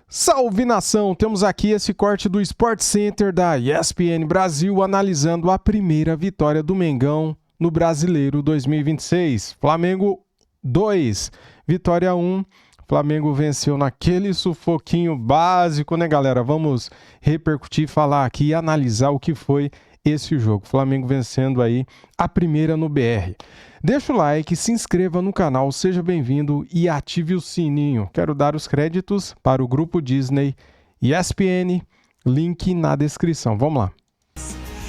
Salve nação! Temos aqui esse corte do Sport Center da ESPN Brasil analisando a primeira vitória do Mengão no Brasileiro 2026. Flamengo 2, Vitória 1. Flamengo venceu naquele sufoquinho básico, né, galera? Vamos repercutir, falar aqui e analisar o que foi esse jogo. Flamengo vencendo aí a primeira no BR. Deixa o like, se inscreva no canal, seja bem-vindo e ative o sininho. Quero dar os créditos para o Grupo Disney ESPN, link na descrição. Vamos lá.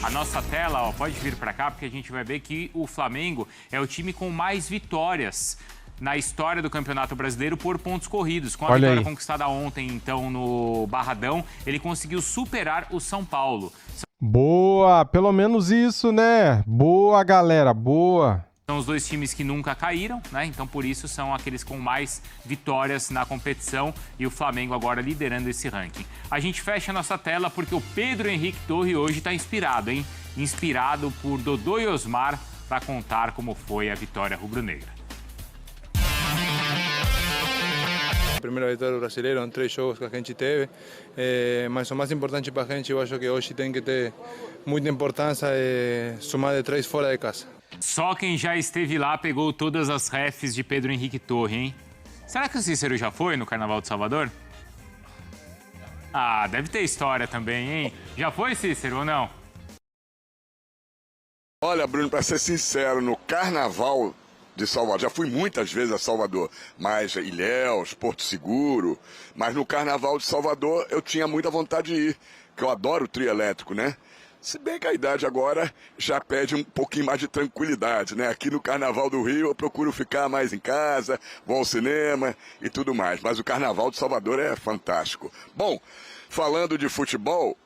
A nossa tela, ó, pode vir para cá, porque a gente vai ver que o Flamengo é o time com mais vitórias na história do Campeonato Brasileiro por pontos corridos. Com a vitória conquistada ontem, então, no Barradão, ele conseguiu superar o São Paulo. Boa, pelo menos isso, né? Boa, galera, boa. São os dois times que nunca caíram, né? Então, por isso, são aqueles com mais vitórias na competição e o Flamengo agora liderando esse ranking. A gente fecha a nossa tela porque o Pedro Henrique Torre hoje está inspirado, hein? Inspirado por Dodô e Osmar para contar como foi a vitória rubro-negra. Primeira vitória do Brasileiro em 3 jogos que a gente teve, mas o mais importante para a gente, eu acho que hoje tem que ter muita importância somar de 3 fora de casa. Só quem já esteve lá pegou todas as refs de Pedro Henrique Torre, hein? Será que o Cícero já foi no Carnaval de Salvador? Ah, deve ter história também, hein? Já foi, Cícero, ou não? Olha, Bruno, para ser sincero, no Carnaval de Salvador, já fui muitas vezes a Salvador, mas Ilhéus, Porto Seguro, mas no Carnaval de Salvador eu tinha muita vontade de ir, porque eu adoro o trio elétrico, né? Se bem que a idade agora já pede um pouquinho mais de tranquilidade, né? Aqui no Carnaval do Rio eu procuro ficar mais em casa, vou ao cinema e tudo mais, mas o Carnaval de Salvador é fantástico. Bom, falando de futebol,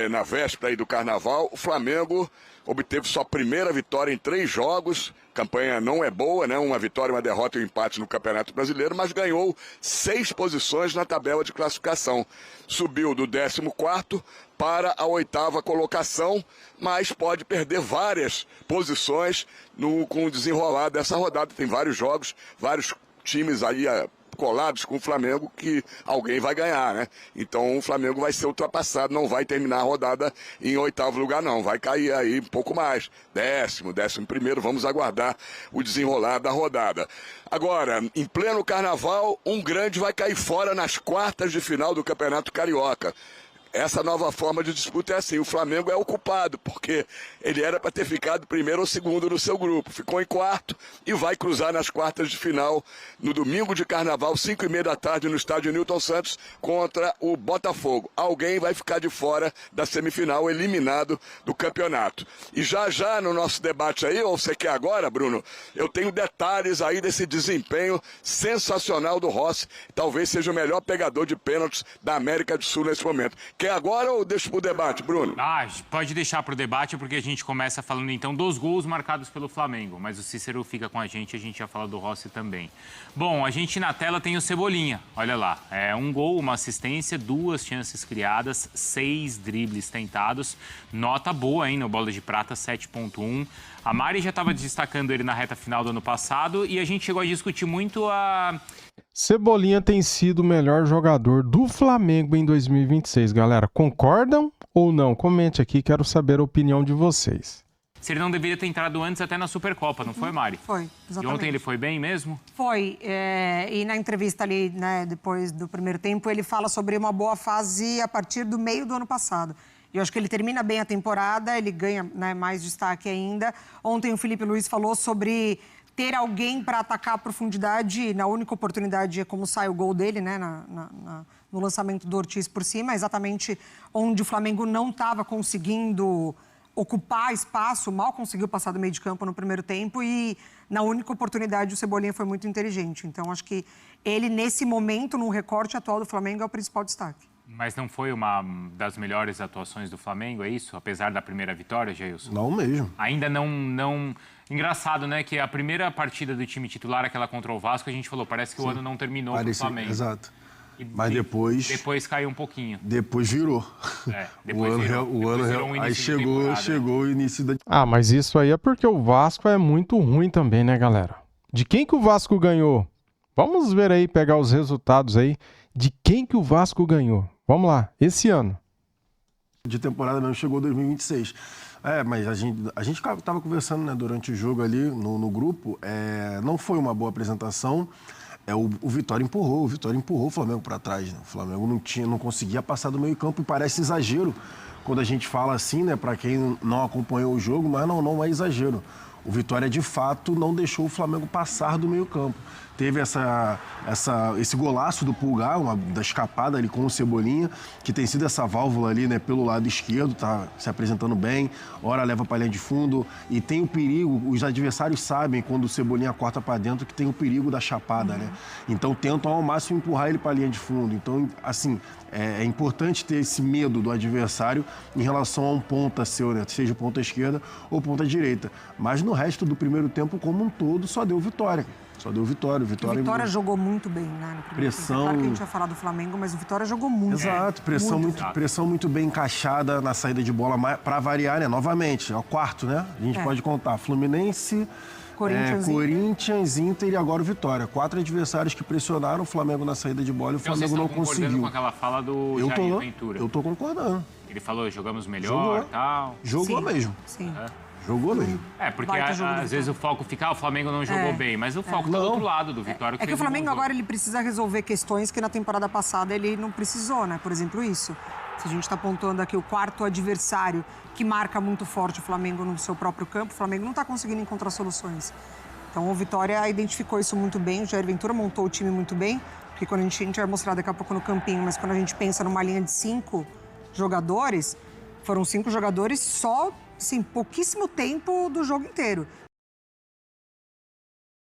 na véspera aí do Carnaval, o Flamengo obteve sua primeira vitória em 3 jogos. Campanha não é boa, né? Uma vitória, uma derrota e um empate no Campeonato Brasileiro, mas ganhou 6 posições na tabela de classificação. Subiu do 14º para a 8ª colocação, mas pode perder várias posições com o desenrolar dessa rodada. Tem vários jogos, vários times aí colados com o Flamengo que alguém vai ganhar, né? Então o Flamengo vai ser ultrapassado, não vai terminar a rodada em 8º lugar, não. Vai cair aí um pouco mais, 11º, vamos aguardar o desenrolar da rodada. Agora, em pleno Carnaval, um grande vai cair fora nas quartas de final do Campeonato Carioca. Essa nova forma de disputa é assim, o Flamengo é o culpado, porque ele era para ter ficado primeiro ou segundo no seu grupo, ficou em 4º e vai cruzar nas quartas de final no domingo de Carnaval, 5h30 da tarde, no estádio Newton Santos, contra o Botafogo. Alguém vai ficar de fora da semifinal, eliminado do campeonato. E já no nosso debate aí, ou você quer agora, Bruno, eu tenho detalhes aí desse desempenho sensacional do Rossi, talvez seja o melhor pegador de pênaltis da América do Sul nesse momento. Quer agora ou deixa pro debate, Bruno? Ah, pode deixar pro debate, porque a gente começa falando então dos gols marcados pelo Flamengo. Mas o Cícero fica com a gente já fala do Rossi também. Bom, a gente na tela tem o Cebolinha, olha lá. É 1 gol, 1 assistência, 2 chances criadas, 6 dribles tentados. Nota boa, hein, no Bola de Prata, 7.1. A Mari já estava destacando ele na reta final do ano passado e a gente chegou a discutir muito a... Cebolinha tem sido o melhor jogador do Flamengo em 2026, galera. Concordam ou não? Comente aqui, quero saber a opinião de vocês. Se ele não deveria ter entrado antes até na Supercopa, não foi, Mari? Foi, exatamente. E ontem ele foi bem mesmo? Foi, e na entrevista ali, né, depois do primeiro tempo, ele fala sobre uma boa fase a partir do meio do ano passado. Eu acho que ele termina bem a temporada, ele ganha, né, mais destaque ainda. Ontem o Felipe Luiz falou sobre ter alguém para atacar a profundidade, na única oportunidade é como sai o gol dele, né, no lançamento do Ortiz por cima, exatamente onde o Flamengo não estava conseguindo ocupar espaço, mal conseguiu passar do meio de campo no primeiro tempo e na única oportunidade o Cebolinha foi muito inteligente. Então acho que ele, nesse momento, no recorte atual do Flamengo, é o principal destaque. Mas não foi uma das melhores atuações do Flamengo, é isso? Apesar da primeira vitória, Geilson? Não mesmo. Ainda não... Engraçado, né? Que a primeira partida do time titular, aquela contra o Vasco, a gente falou, parece que o ano não terminou pro Flamengo. Exato. Mas depois... Depois caiu um pouquinho. Depois virou. Depois virou um aí chegou o início da... Ah, mas isso aí é porque o Vasco é muito ruim também, né, galera? De quem que o Vasco ganhou? Vamos ver aí, pegar os resultados aí. de quem que o Vasco ganhou. Vamos lá, esse ano. De temporada mesmo, chegou 2026. Mas a gente estava conversando, né, durante o jogo ali no grupo, não foi uma boa apresentação. O Vitória empurrou o Flamengo para trás, né? O Flamengo não conseguia passar do meio campo e parece exagero quando a gente fala assim, né, para quem não acompanhou o jogo, mas não é exagero. O Vitória, de fato, não deixou o Flamengo passar do meio campo. Teve esse golaço do Pulgar, da escapada ali com o Cebolinha, que tem sido essa válvula ali, né, pelo lado esquerdo, tá se apresentando bem, ora leva para a linha de fundo e tem o perigo, os adversários sabem quando o Cebolinha corta para dentro que tem o perigo da chapada, né? Então tentam ao máximo empurrar ele para a linha de fundo. Então, assim, é importante ter esse medo do adversário em relação a um ponta seu, né? Seja ponta esquerda ou ponta direita. Mas no resto do primeiro tempo, como um todo, só deu vitória. O Vitória jogou muito bem, né? No primeiro pressão. tempo. Claro que a gente vai falar do Flamengo, mas o Vitória jogou muito. Exato, pressão muito bem encaixada na saída de bola, para variar, né? Novamente, é o quarto, né? A gente pode contar Fluminense, Corinthians, Inter e agora o Vitória. 4 adversários que pressionaram o Flamengo na saída de bola e o Flamengo não conseguiu. Vocês estão concordando com aquela fala do Jair Ventura? Eu tô concordando. Ele falou, jogamos melhor e tal. Jogou mesmo. Sim. Jogou mesmo. Porque às vezes o foco fica, o Flamengo não jogou bem, mas o foco tá do outro lado, do Vitória. Que o Flamengo agora ele precisa resolver questões que na temporada passada ele não precisou, né? Por exemplo, isso. Se a gente está pontuando aqui o quarto adversário que marca muito forte o Flamengo no seu próprio campo, o Flamengo não está conseguindo encontrar soluções. Então o Vitória identificou isso muito bem, o Jair Ventura montou o time muito bem, porque quando a gente vai mostrar daqui a pouco no campinho, mas quando a gente pensa numa linha de 5 jogadores, foram 5 jogadores só, assim, pouquíssimo tempo do jogo inteiro.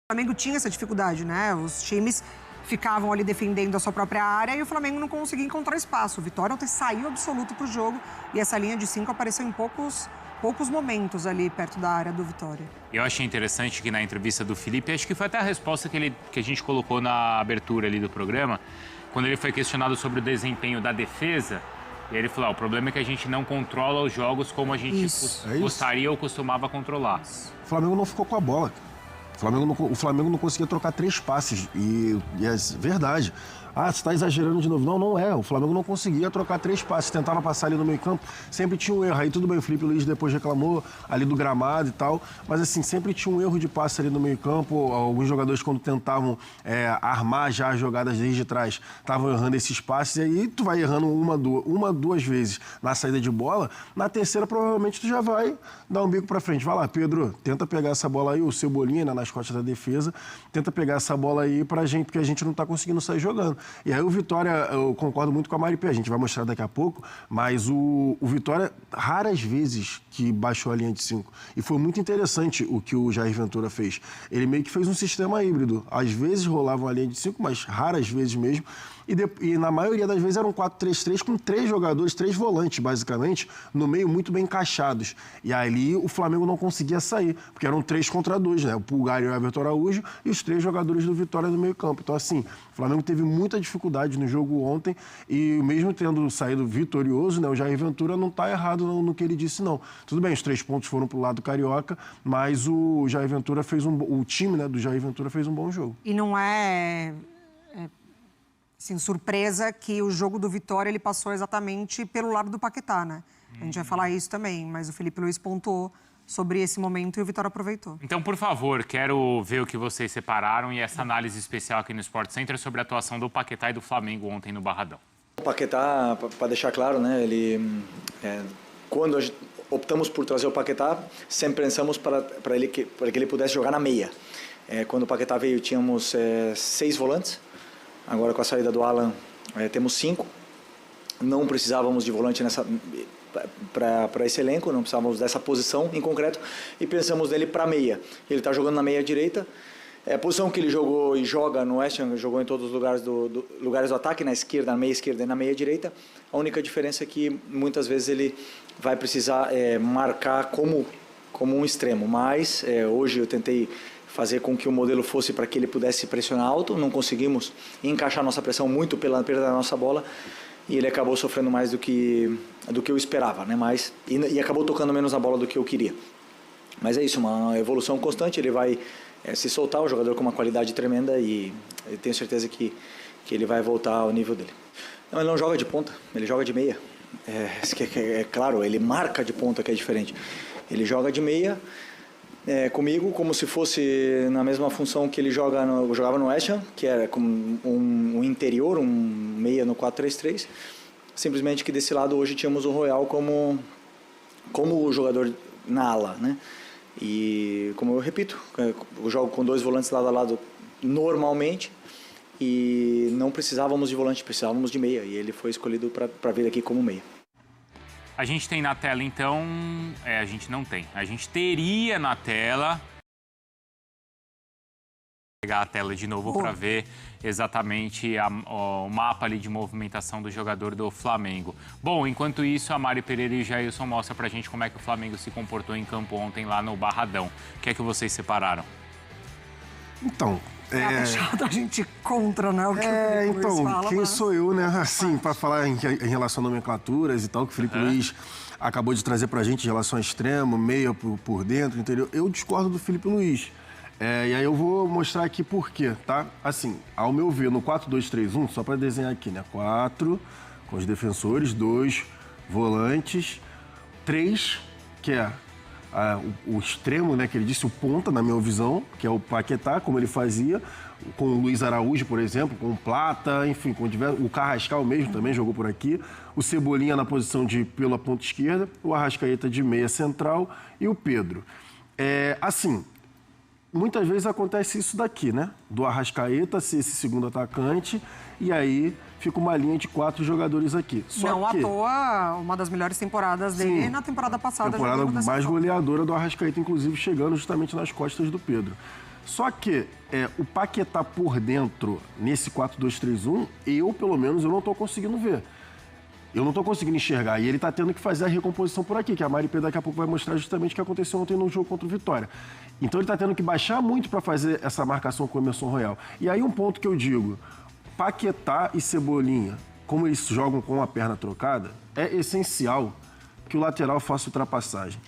O Flamengo tinha essa dificuldade, né? Os times ficavam ali defendendo a sua própria área e o Flamengo não conseguia encontrar espaço. O Vitória ontem saiu absoluto pro jogo e essa linha de 5 apareceu em poucos momentos ali perto da área do Vitória. Eu achei interessante que na entrevista do Felipe, acho que foi até a resposta que a gente colocou na abertura ali do programa, quando ele foi questionado sobre o desempenho da defesa, e ele falou, o problema é que a gente não controla os jogos como a gente gostaria ou costumava controlar. O Flamengo não ficou com a bola. O Flamengo não conseguia trocar 3 passes. E é verdade. Você está exagerando de novo. Não é. O Flamengo não conseguia trocar 3 passes. Tentava passar ali no meio campo. Sempre tinha um erro. Aí tudo bem, o Felipe Luiz depois reclamou ali do gramado e tal. Mas assim, sempre tinha um erro de passe ali no meio campo. Alguns jogadores, quando tentavam armar já as jogadas desde trás, estavam errando esses passes. E aí tu vai errando uma, duas vezes na saída de bola. Na terceira, provavelmente, tu já vai dar um bico pra frente. Vai lá, Pedro, tenta pegar essa bola aí, o Cebolinha, nas costas da defesa. Tenta pegar essa bola aí pra gente, porque a gente não tá conseguindo sair jogando. E aí o Vitória, eu concordo muito com a Mari Pé, a gente vai mostrar daqui a pouco, mas o Vitória, raras vezes que baixou a linha de 5. E foi muito interessante o que o Jair Ventura fez. Ele meio que fez um sistema híbrido. Às vezes rolava a linha de 5, mas raras vezes mesmo. E na maioria das vezes era um 4-3-3 com 3 jogadores, 3 volantes, basicamente, no meio muito bem encaixados. E ali o Flamengo não conseguia sair, porque eram 3 contra 2, né? O Pulgar e o Everton Araújo e os 3 jogadores do Vitória no meio campo. Então, assim, o Flamengo teve muita dificuldade no jogo ontem e mesmo tendo saído vitorioso, né? O Jair Ventura não está errado no que ele disse, não. Tudo bem, os 3 pontos foram pro lado carioca, mas o Jair Ventura o time, né, do Jair Ventura fez um bom jogo. E não assim, surpresa que o jogo do Vitória ele passou exatamente pelo lado do Paquetá, né? A gente vai falar isso também, mas o Felipe Luiz pontuou sobre esse momento e o Vitória aproveitou. Então, por favor, quero ver o que vocês separaram e essa análise especial aqui no Sport Center sobre a atuação do Paquetá e do Flamengo ontem no Barradão. O Paquetá, para deixar claro, né, quando optamos por trazer o Paquetá, sempre pensamos para que ele pudesse jogar na meia. Quando o Paquetá veio, tínhamos 6 volantes. Agora, com a saída do Alan, temos 5. Não precisávamos de volante para esse elenco, não precisávamos dessa posição em concreto. E pensamos nele para meia. Ele está jogando na meia direita. A posição que ele jogou e joga no West Ham, jogou em todos os lugares do ataque, na esquerda, na meia esquerda e na meia direita. A única diferença é que muitas vezes ele vai precisar marcar como um extremo. Mas hoje eu tentei fazer com que o modelo fosse para que ele pudesse pressionar alto. Não conseguimos encaixar nossa pressão muito pela perda da nossa bola e ele acabou sofrendo mais do que eu esperava, né? E acabou tocando menos a bola do que eu queria. Mas é isso, uma evolução constante. Ele vai se soltar, o jogador com uma qualidade tremenda e eu tenho certeza que que ele vai voltar ao nível dele. Não, ele não joga de ponta, ele joga de meia. É claro, ele marca de ponta, que é diferente. Ele joga de meia comigo, como se fosse na mesma função que ele jogava no West Ham, que era como um interior, um meia no 4-3-3. Simplesmente que desse lado hoje tínhamos o Royal como o jogador na ala, né? E como eu repito, eu jogo com 2 volantes lado a lado normalmente e não precisávamos de volante, precisávamos de meia, e ele foi escolhido para vir aqui como meia. A gente tem na tela, então... a gente não tem. A gente teria na tela... Vou pegar a tela de novo para ver exatamente o mapa ali de movimentação do jogador do Flamengo. Bom, enquanto isso, a Mari Pereira e o Jailson mostram pra gente como é que o Flamengo se comportou em campo ontem lá no Barradão. O que é que vocês separaram? Então... É chato a gente contra, né? O que o então, fala, quem mas... sou eu, né? Assim, para falar em relação a nomenclaturas e tal, que o Felipe Luiz acabou de trazer pra gente em relação a extremo, meia por dentro, interior. Eu discordo do Felipe Luiz. E aí eu vou mostrar aqui por quê, tá? Assim, ao meu ver, no 4-2-3-1, só para desenhar aqui, né? 4 com os defensores, 2 volantes, 3, que é o extremo, né, que ele disse, o ponta, na minha visão, que é o Paquetá, como ele fazia, com o Luiz Araújo, por exemplo, com o Plata, enfim, com o Carrascal mesmo também jogou por aqui, o Cebolinha na posição pela ponta esquerda, o Arrascaeta de meia central e o Pedro. Assim, muitas vezes acontece isso daqui, né? Do Arrascaeta ser esse segundo atacante e aí fica uma linha de 4 jogadores aqui. Não à toa, uma das melhores temporadas dele na temporada passada. Temporada mais goleadora do Arrascaeta, inclusive, chegando justamente nas costas do Pedro. Só que o Paquetá por dentro, nesse 4-2-3-1, pelo menos, eu não estou conseguindo ver. Eu não estou conseguindo enxergar. E ele está tendo que fazer a recomposição por aqui, que a Mari P daqui a pouco vai mostrar justamente o que aconteceu ontem no jogo contra o Vitória. Então ele está tendo que baixar muito para fazer essa marcação com o Emerson Royal. E aí um ponto que eu digo, Paquetá e Cebolinha, como eles jogam com a perna trocada, é essencial que o lateral faça ultrapassagem.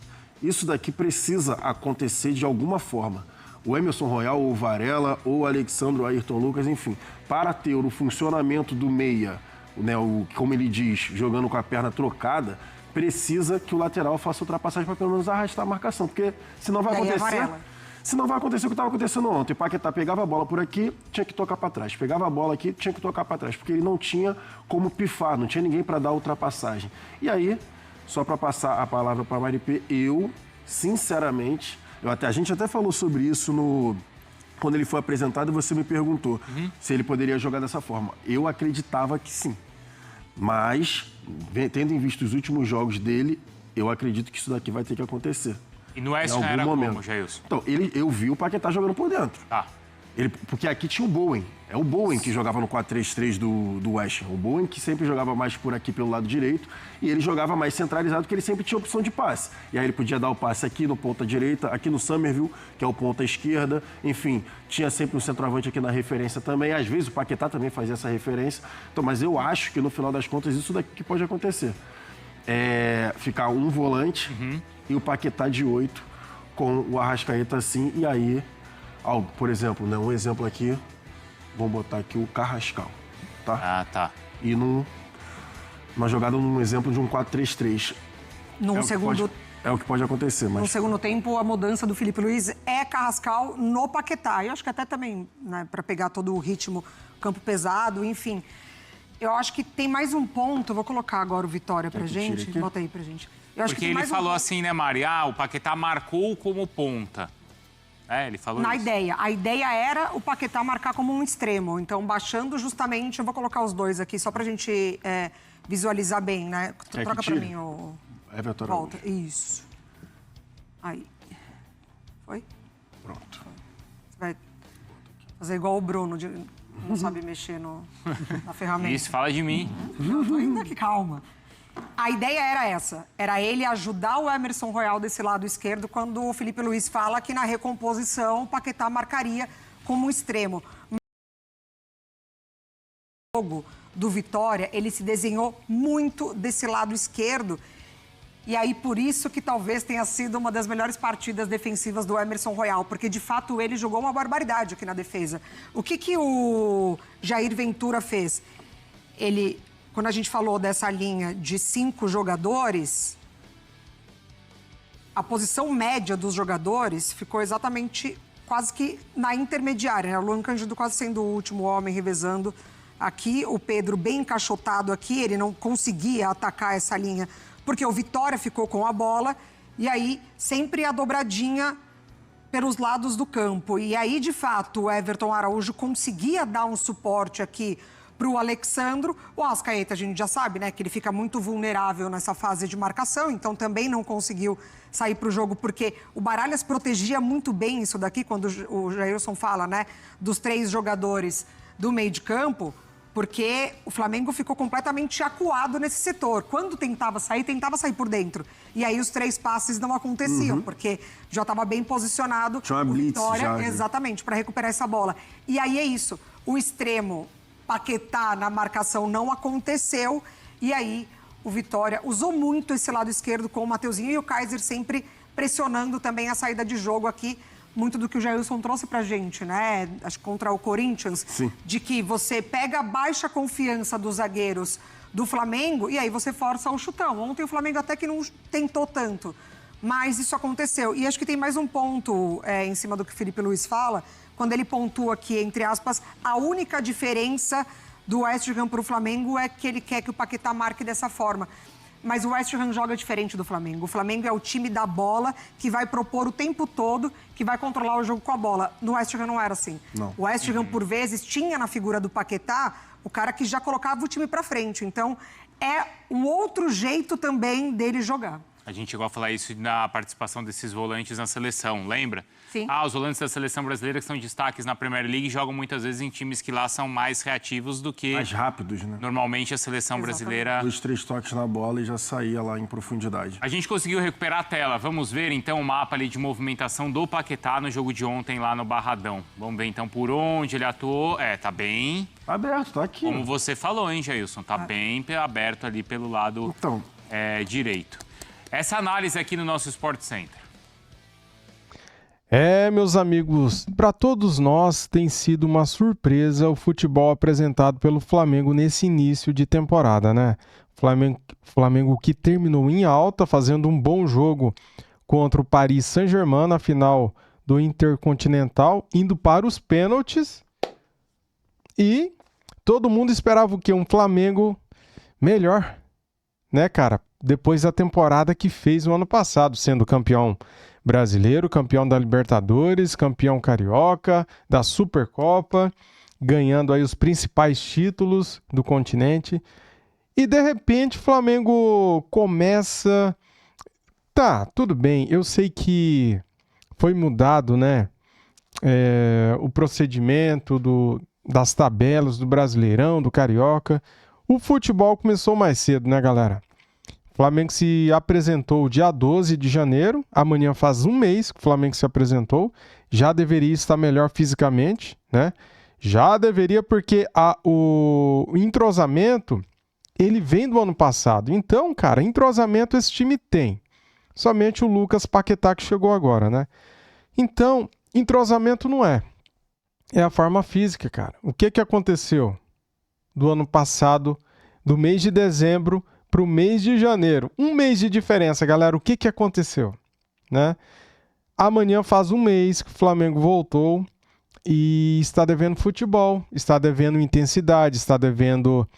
Isso daqui precisa acontecer de alguma forma. O Emerson Royal, ou o Varela, ou o Alexandre, o Ayrton Lucas, enfim, para ter o funcionamento do meia, né, como ele diz, jogando com a perna trocada, precisa que o lateral faça ultrapassagem para pelo menos arrastar a marcação, porque senão vai acontecer... Senão vai acontecer o que estava acontecendo ontem. O Paquetá pegava a bola por aqui, tinha que tocar para trás. Pegava a bola aqui, tinha que tocar para trás. Porque ele não tinha como pifar, não tinha ninguém para dar ultrapassagem. E aí, só para passar a palavra para a Maripê, eu, sinceramente, a gente até falou sobre isso quando ele foi apresentado e você me perguntou se ele poderia jogar dessa forma. Eu acreditava que sim. Mas, tendo em vista os últimos jogos dele, eu acredito que isso daqui vai ter que acontecer. E no West Ham era como, Jailson? Então, eu vi o Paquetá jogando por dentro. Porque aqui tinha o Bowen. É o Bowen que jogava no 4-3-3 do West Ham. O Bowen que sempre jogava mais por aqui pelo lado direito e ele jogava mais centralizado porque ele sempre tinha opção de passe. E aí ele podia dar o passe aqui no ponta direita, aqui no Summerville, que é o ponta esquerda. Enfim, tinha sempre um centroavante aqui na referência também. Às vezes o Paquetá também fazia essa referência. Então, mas eu acho que no final das contas isso daqui pode acontecer. Ficar um volante e o Paquetá de 8 com o Arrascaeta assim, e aí, por exemplo, né, um exemplo aqui, vamos botar aqui o Carrascal, tá? Tá. E numa jogada, num exemplo de um 4-3-3. É o que pode acontecer, mas... No segundo tempo, a mudança do Felipe Luiz é Carrascal no Paquetá. Eu acho que até também, né, para pegar todo o ritmo, campo pesado, enfim... Eu acho que tem mais um ponto, vou colocar agora o Vitória pra gente, bota aí pra gente. Eu acho porque que ele falou assim, né, Mari? O Paquetá marcou como ponta. Ele falou isso. A ideia era o Paquetá marcar como um extremo. Então, baixando justamente, eu vou colocar os dois aqui, só pra gente visualizar bem, né? Troca pra mim o... Volta, isso. Aí. Foi? Pronto. Você vai fazer igual o Bruno, não sabe mexer na ferramenta. Isso, fala de mim. Ainda que calma. A ideia era essa. Era ele ajudar o Emerson Royal desse lado esquerdo quando o Felipe Luiz fala que na recomposição o Paquetá marcaria como um extremo. O jogo do Vitória, ele se desenhou muito desse lado esquerdo E aí, por isso que talvez tenha sido uma das melhores partidas defensivas do Emerson Royal, porque, de fato, ele jogou uma barbaridade aqui na defesa. O que o Jair Ventura fez? Ele, quando a gente falou dessa linha de 5 jogadores, a posição média dos jogadores ficou exatamente quase que na intermediária, né? O Luan Cândido quase sendo o último homem revezando aqui, o Pedro bem encaixotado aqui, ele não conseguia atacar essa linha porque o Vitória ficou com a bola, e aí sempre a dobradinha pelos lados do campo. E aí, de fato, o Everton Araújo conseguia dar um suporte aqui para o Alexandro. O Arrascaeta, a gente já sabe, né, que ele fica muito vulnerável nessa fase de marcação, então também não conseguiu sair para o jogo, porque o Baralhas protegia muito bem isso daqui, quando o Jailson fala, né, dos 3 jogadores do meio de campo, porque o Flamengo ficou completamente acuado nesse setor. Quando tentava sair por dentro. E aí os 3 passes não aconteciam, porque já estava bem posicionado. Tinha uma blitz Vitória, já, né? exatamente, para recuperar essa bola. E aí é isso, o extremo Paquetá na marcação não aconteceu, e aí o Vitória usou muito esse lado esquerdo com o Mateuzinho e o Kaiser sempre pressionando também a saída de jogo aqui. Muito do que o Jailson trouxe pra gente, né? Acho que contra o Corinthians. Sim. De que você pega a baixa confiança dos zagueiros do Flamengo e aí você força o chutão. Ontem o Flamengo até que não tentou tanto, mas isso aconteceu. E acho que tem mais um ponto em cima do que o Felipe Luiz fala, quando ele pontua aqui, entre aspas, a única diferença do West Ham para o Flamengo é que ele quer que o Paquetá marque dessa forma. Mas o West Ham joga diferente do Flamengo. O Flamengo é o time da bola que vai propor o tempo todo, que vai controlar o jogo com a bola. No West Ham não era assim. Não. O West Ham, por vezes, tinha na figura do Paquetá o cara que já colocava o time pra frente. Então, é um outro jeito também dele jogar. A gente chegou a falar isso na participação desses volantes na seleção, lembra? Sim. Os volantes da seleção brasileira que são destaques na Premier League jogam muitas vezes em times que lá são mais reativos do que Mais rápidos, né? normalmente a seleção brasileira. 2, 3 toques na bola e já saía lá em profundidade. A gente conseguiu recuperar a tela. Vamos ver então o mapa ali de movimentação do Paquetá no jogo de ontem lá no Barradão. Vamos ver então por onde ele atuou. Tá bem... Tá aberto, tá aqui. Como você falou, hein, Jailson? Tá bem aberto ali pelo lado Então. direito. Essa análise aqui no nosso Sport Center. Meus amigos, para todos nós tem sido uma surpresa o futebol apresentado pelo Flamengo nesse início de temporada, né? Flamengo que terminou em alta, fazendo um bom jogo contra o Paris Saint-Germain na final do Intercontinental, indo para os pênaltis. E todo mundo esperava o quê? Um Flamengo melhor, né, cara? Depois da temporada que fez o ano passado, sendo campeão brasileiro, campeão da Libertadores, campeão carioca, da Supercopa, ganhando aí os principais títulos do continente. E de repente o Flamengo começa... Tá, tudo bem, eu sei que foi mudado, né, o procedimento das tabelas do Brasileirão, do Carioca. O futebol começou mais cedo, né, galera? O Flamengo se apresentou dia 12 de janeiro, amanhã faz um mês que o Flamengo se apresentou, já deveria estar melhor fisicamente, né? Já deveria, porque o entrosamento, ele vem do ano passado. Então, cara, entrosamento esse time tem. Somente o Lucas Paquetá que chegou agora, né? Então, entrosamento não é. É a forma física, cara. O que aconteceu do ano passado, do mês de dezembro para o mês de janeiro? Um mês de diferença, galera. O que aconteceu? Né? Amanhã faz um mês que o Flamengo voltou e está devendo futebol, está devendo intensidade, está devendo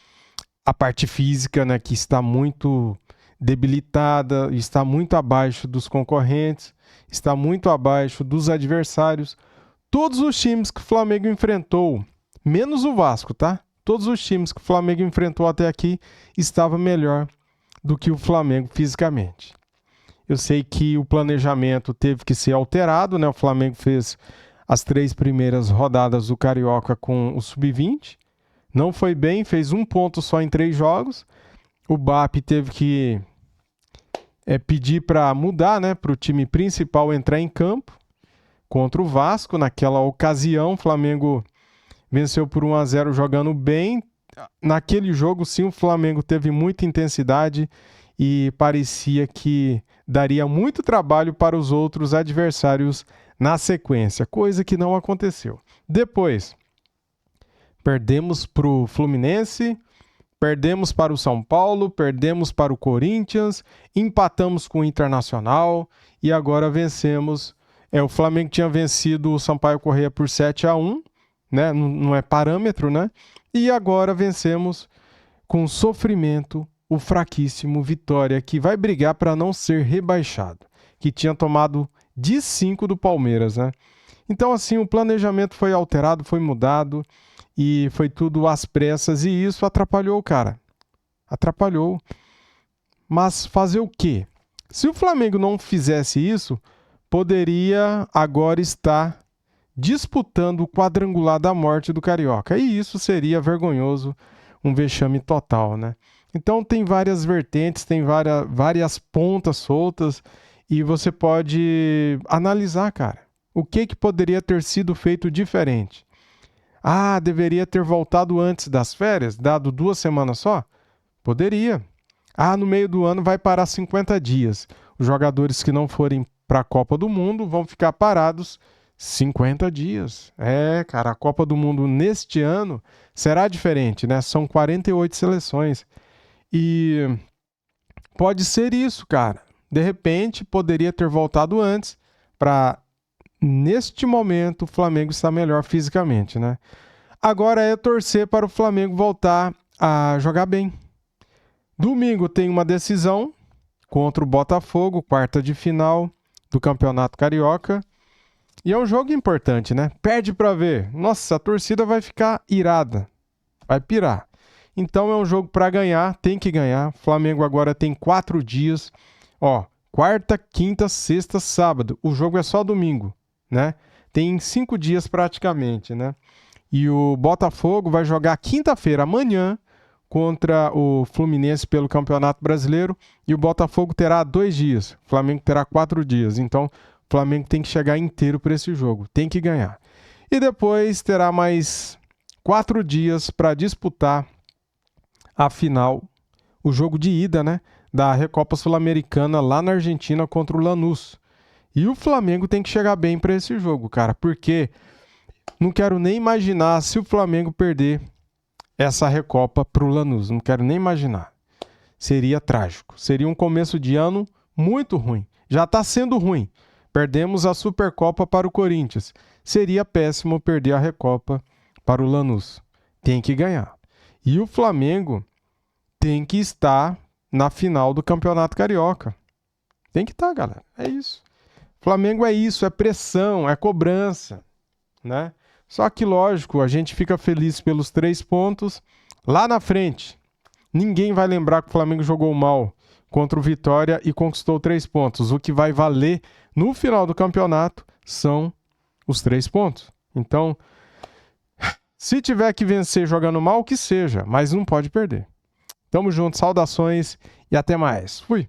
a parte física, né, que está muito debilitada, está muito abaixo dos concorrentes, está muito abaixo dos adversários. Todos os times que o Flamengo enfrentou, menos o Vasco, tá? Todos os times que o Flamengo enfrentou até aqui estavam melhor do que o Flamengo fisicamente. Eu sei que o planejamento teve que ser alterado, né? O Flamengo fez as 3 primeiras rodadas do Carioca com o Sub-20. Não foi bem, fez 1 ponto só em 3 jogos. O BAP teve que pedir para mudar, né? Para o time principal entrar em campo contra o Vasco. Naquela ocasião, o Flamengo venceu por 1-0 jogando bem. Naquele jogo, sim, o Flamengo teve muita intensidade e parecia que daria muito trabalho para os outros adversários na sequência, coisa que não aconteceu. Depois, perdemos para o Fluminense, perdemos para o São Paulo, perdemos para o Corinthians, empatamos com o Internacional e agora vencemos. O Flamengo tinha vencido o Sampaio Corrêa por 7-1, né? Não é parâmetro, né? E agora vencemos com sofrimento o fraquíssimo Vitória, que vai brigar para não ser rebaixado, que tinha tomado de 5 do Palmeiras, né? Então, assim, o planejamento foi alterado, foi mudado e foi tudo às pressas e isso atrapalhou o cara. Atrapalhou. Mas fazer o quê? Se o Flamengo não fizesse isso, poderia agora estar disputando o quadrangular da morte do Carioca. E isso seria vergonhoso, um vexame total, né? Então tem várias vertentes, tem várias pontas soltas e você pode analisar, cara, o que poderia ter sido feito diferente. Ah, deveria ter voltado antes das férias, dado 2 semanas só? Poderia. Ah, no meio do ano vai parar 50 dias. Os jogadores que não forem para a Copa do Mundo vão ficar parados 50 dias. Cara, a Copa do Mundo neste ano será diferente, né? São 48 seleções. E pode ser isso, cara. De repente, poderia ter voltado antes para, neste momento, o Flamengo estar melhor fisicamente, né? Agora é torcer para o Flamengo voltar a jogar bem. Domingo tem uma decisão contra o Botafogo, quarta de final do Campeonato Carioca. E é um jogo importante, né? Perde para ver. Nossa, a torcida vai ficar irada. Vai pirar. Então é um jogo para ganhar, tem que ganhar. O Flamengo agora tem 4 dias. Quarta, quinta, sexta, sábado. O jogo é só domingo, né? Tem 5 dias praticamente, né? E o Botafogo vai jogar quinta-feira, amanhã, contra o Fluminense pelo Campeonato Brasileiro. E o Botafogo terá 2 dias. O Flamengo terá 4 dias. Então, o Flamengo tem que chegar inteiro para esse jogo. Tem que ganhar. E depois terá mais 4 dias para disputar a final, o jogo de ida, né, da Recopa Sul-Americana lá na Argentina contra o Lanús. E o Flamengo tem que chegar bem para esse jogo, cara, porque não quero nem imaginar se o Flamengo perder essa Recopa para o Lanús. Não quero nem imaginar. Seria trágico. Seria um começo de ano muito ruim. Já está sendo ruim. Perdemos a Supercopa para o Corinthians. Seria péssimo perder a Recopa para o Lanús. Tem que ganhar. E o Flamengo tem que estar na final do Campeonato Carioca. Tem que estar, galera. É isso. Flamengo é isso, é pressão, é cobrança, né? Só que, lógico, a gente fica feliz pelos 3 pontos. Lá na frente, ninguém vai lembrar que o Flamengo jogou mal contra o Vitória e conquistou 3 pontos. O que vai valer no final do campeonato são os 3 pontos. Então, se tiver que vencer jogando mal, que seja, mas não pode perder. Tamo junto, saudações e até mais. Fui!